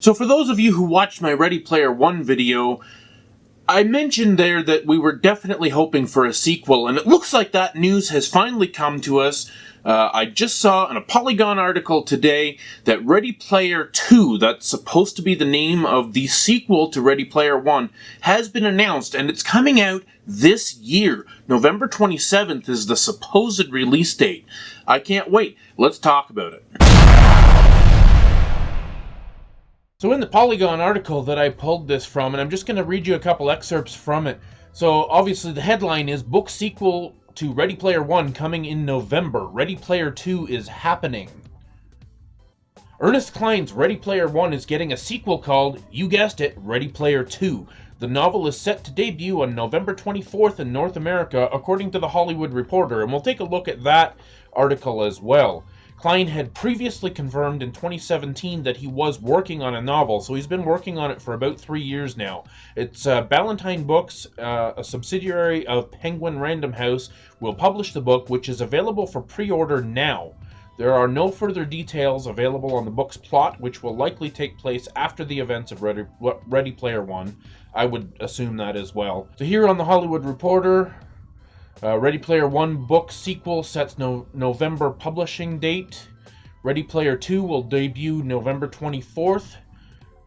So for those of you who watched my Ready Player One video, I mentioned there that we were definitely hoping for a sequel, and it looks like that news has finally come to us. I just saw in a Polygon article today that Ready Player 2, that's supposed to be the name of the sequel to Ready Player 1, has been announced, and it's coming out this year. November 27th is the supposed release date. I can't wait. Let's talk about it. So in the Polygon article that I pulled this from, and I'm just going to read you a couple excerpts from it. So obviously the headline is Book Sequel to Ready Player 1 coming in November. Ready Player 2 is happening. Ernest Cline's Ready Player 1 is getting a sequel called, you guessed it, Ready Player 2. The novel is set to debut on November 24th in North America, according to The Hollywood Reporter, and we'll take a look at that article as well. Cline had previously confirmed in 2017 that he was working on a novel, so he's been working on it for about 3 years now. It's Ballantine Books, a subsidiary of Penguin Random House, will publish the book, which is available for pre-order now. There are no further details available on the book's plot, which will likely take place after the events of Ready Player One. I would assume that as well. So here on The Hollywood Reporter, Ready Player 1 book sequel sets November publishing date. Ready Player 2 will debut November 24th.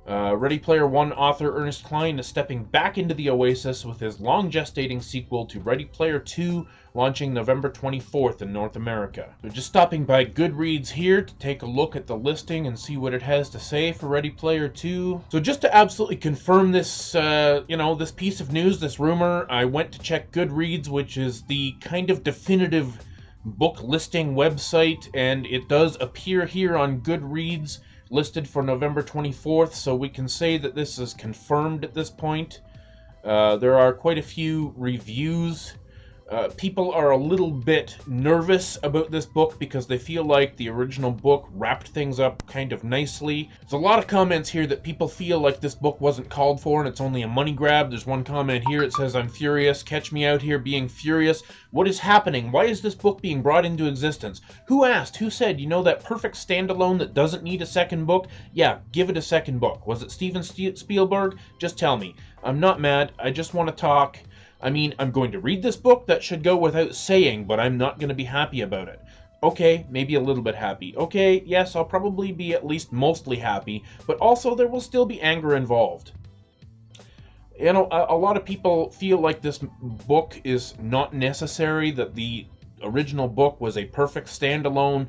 Ready Player 1 author Ernest Cline is stepping back into the Oasis with his long-gestating sequel to Ready Player 2 launching November 24th in North America. So just stopping by Goodreads here to take a look at the listing and see what it has to say for Ready Player 2. So just to absolutely confirm this, this piece of news, this rumor, I went to check Goodreads, which is the kind of definitive book listing website, and it does appear here on Goodreads listed for November 24th, so we can say that this is confirmed at this point. There are quite a few reviews. People are a little bit nervous about this book because they feel like the original book wrapped things up kind of nicely. There's a lot of comments here that people feel like this book wasn't called for and it's only a money grab. There's one comment here, it says, "I'm furious. Catch me out here being furious. What is happening? Why is this book being brought into existence? Who asked? Who said? You know that perfect standalone that doesn't need a second book? Yeah, give it a second book. Was it Steven Spielberg? Just tell me. I'm not mad. I just want to talk. I mean, I'm going to read this book, that should go without saying, but I'm not going to be happy about it. Okay, maybe a little bit happy. Okay, yes, I'll probably be at least mostly happy, but also there will still be anger involved." You know, a lot of people feel like this book is not necessary, that the original book was a perfect standalone,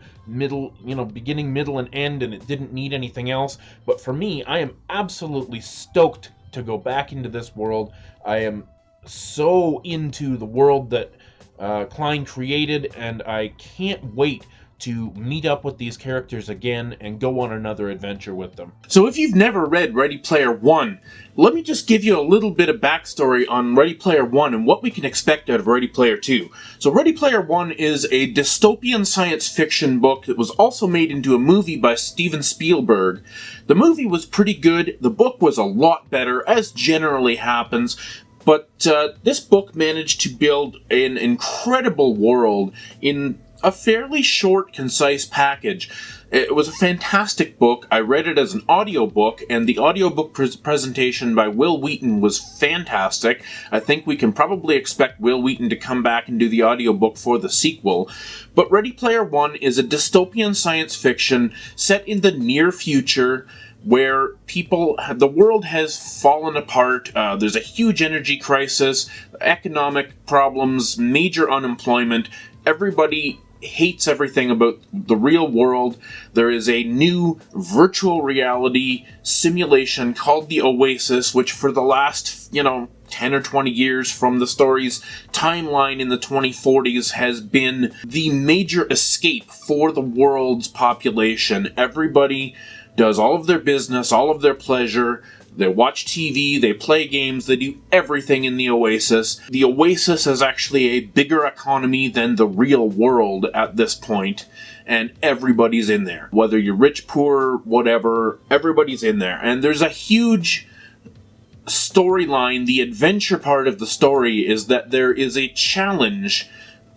beginning, middle, and end, and it didn't need anything else. But for me, I am absolutely stoked to go back into this world. I am so into the world that Cline created, and I can't wait to meet up with these characters again and go on another adventure with them. So if you've never read Ready Player 1, let me just give you a little bit of backstory on Ready Player 1 and what we can expect out of Ready Player 2. So Ready Player 1 is a dystopian science fiction book that was also made into a movie by Steven Spielberg. The movie was pretty good, the book was a lot better, as generally happens. But this book managed to build an incredible world in a fairly short, concise package. It was a fantastic book. I read it as an audiobook, and the audiobook presentation by Wil Wheaton was fantastic. I think we can probably expect Wil Wheaton to come back and do the audiobook for the sequel. But Ready Player 1 is a dystopian science fiction set in the near future, where the world has fallen apart, there's a huge energy crisis, economic problems, major unemployment, everybody hates everything about the real world. There is a new virtual reality simulation called the Oasis, which for the last, 10 or 20 years from the story's timeline in the 2040s has been the major escape for the world's population. Everybody does all of their business, all of their pleasure, they watch TV, they play games, they do everything in the Oasis. The Oasis is actually a bigger economy than the real world at this point, and everybody's in there. Whether you're rich, poor, whatever, everybody's in there. And there's a huge storyline. The adventure part of the story is that there is a challenge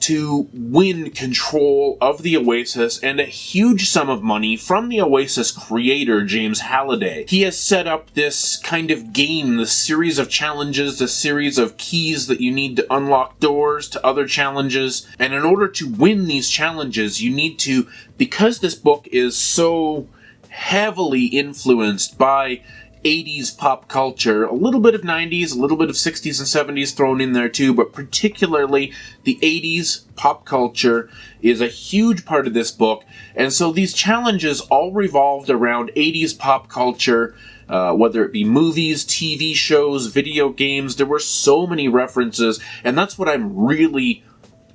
to win control of the Oasis and a huge sum of money from the Oasis creator, James Halliday. He has set up this kind of game, this series of challenges, this series of keys that you need to unlock doors to other challenges, and in order to win these challenges, you need to, because this book is so heavily influenced by 80s pop culture, a little bit of 90s, a little bit of 60s and 70s thrown in there too, but particularly the 80s pop culture is a huge part of this book, and so these challenges all revolved around 80s pop culture, whether it be movies, TV shows, video games. There were so many references, and that's what I'm really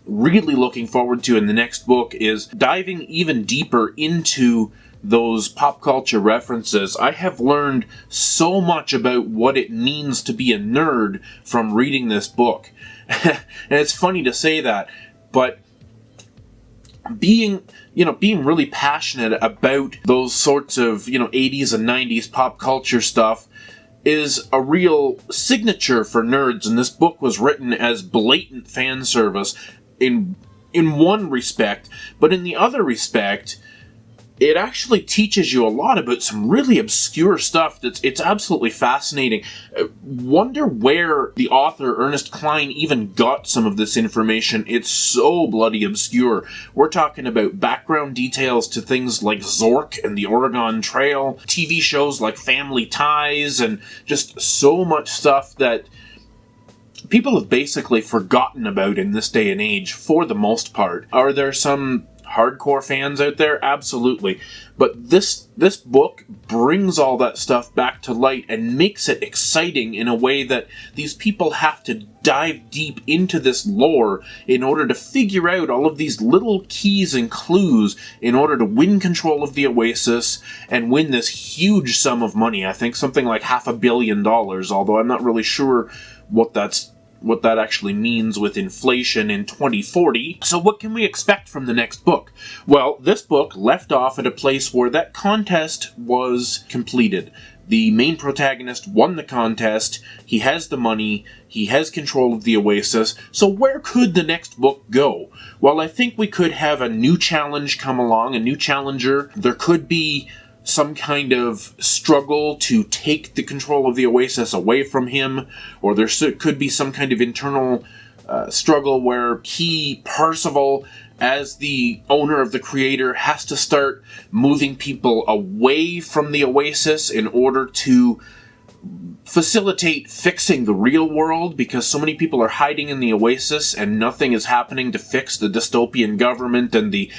looking forward to in the next book, is diving even deeper into those pop culture references. I have learned so much about what it means to be a nerd from reading this book. And it's funny to say that, but being really passionate about those sorts of, 80s and 90s pop culture stuff is a real signature for nerds, and this book was written as blatant fan service in one respect, but in the other respect, it actually teaches you a lot about some really obscure stuff. It's absolutely fascinating. Wonder where the author, Ernest Cline, even got some of this information. It's so bloody obscure. We're talking about background details to things like Zork and the Oregon Trail, TV shows like Family Ties, and just so much stuff that people have basically forgotten about in this day and age, for the most part. Are there some hardcore fans out there? Absolutely. But this book brings all that stuff back to light and makes it exciting in a way that these people have to dive deep into this lore in order to figure out all of these little keys and clues in order to win control of the Oasis and win this huge sum of money. I think something like $500 million, although I'm not really sure what that actually means with inflation in 2040. So what can we expect from the next book? Well, this book left off at a place where that contest was completed. The main protagonist won the contest, he has the money, he has control of the Oasis, so where could the next book go? Well, I think we could have a new challenge come along, a new challenger. There could be some kind of struggle to take the control of the Oasis away from him, or there could be some kind of internal struggle where he, Percival, as the owner of the creator, has to start moving people away from the Oasis in order to facilitate fixing the real world, because so many people are hiding in the Oasis and nothing is happening to fix the dystopian government and the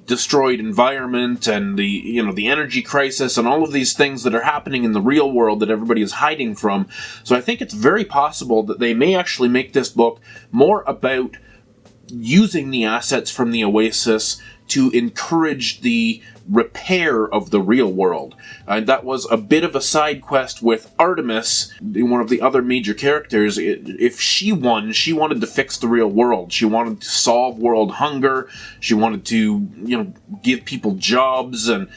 destroyed environment and the energy crisis and all of these things that are happening in the real world that everybody is hiding from. So I think it's very possible that they may actually make this book more about using the assets from the Oasis to encourage the repair of the real world. And that was a bit of a side quest with Artemis, one of the other major characters. If she won, she wanted to fix the real world. She wanted to solve world hunger. She wanted to, give people jobs and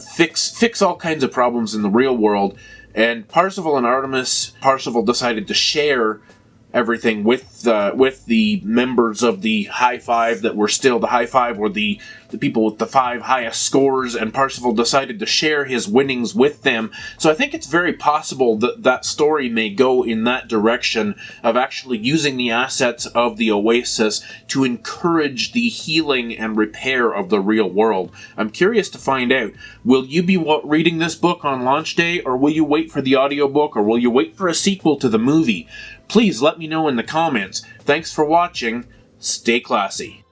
fix all kinds of problems in the real world. And Parzival and Artemis, Parzival decided to share everything with the members of the High Five that were still the High Five, or the people with the 5 highest scores, and Percival decided to share his winnings with them. So I think it's very possible that that story may go in that direction of actually using the assets of the Oasis to encourage the healing and repair of the real world. I'm curious to find out. Will you be reading this book on launch day, or will you wait for the audiobook, or will you wait for a sequel to the movie? Please let me know in the comments. Thanks for watching. Stay classy.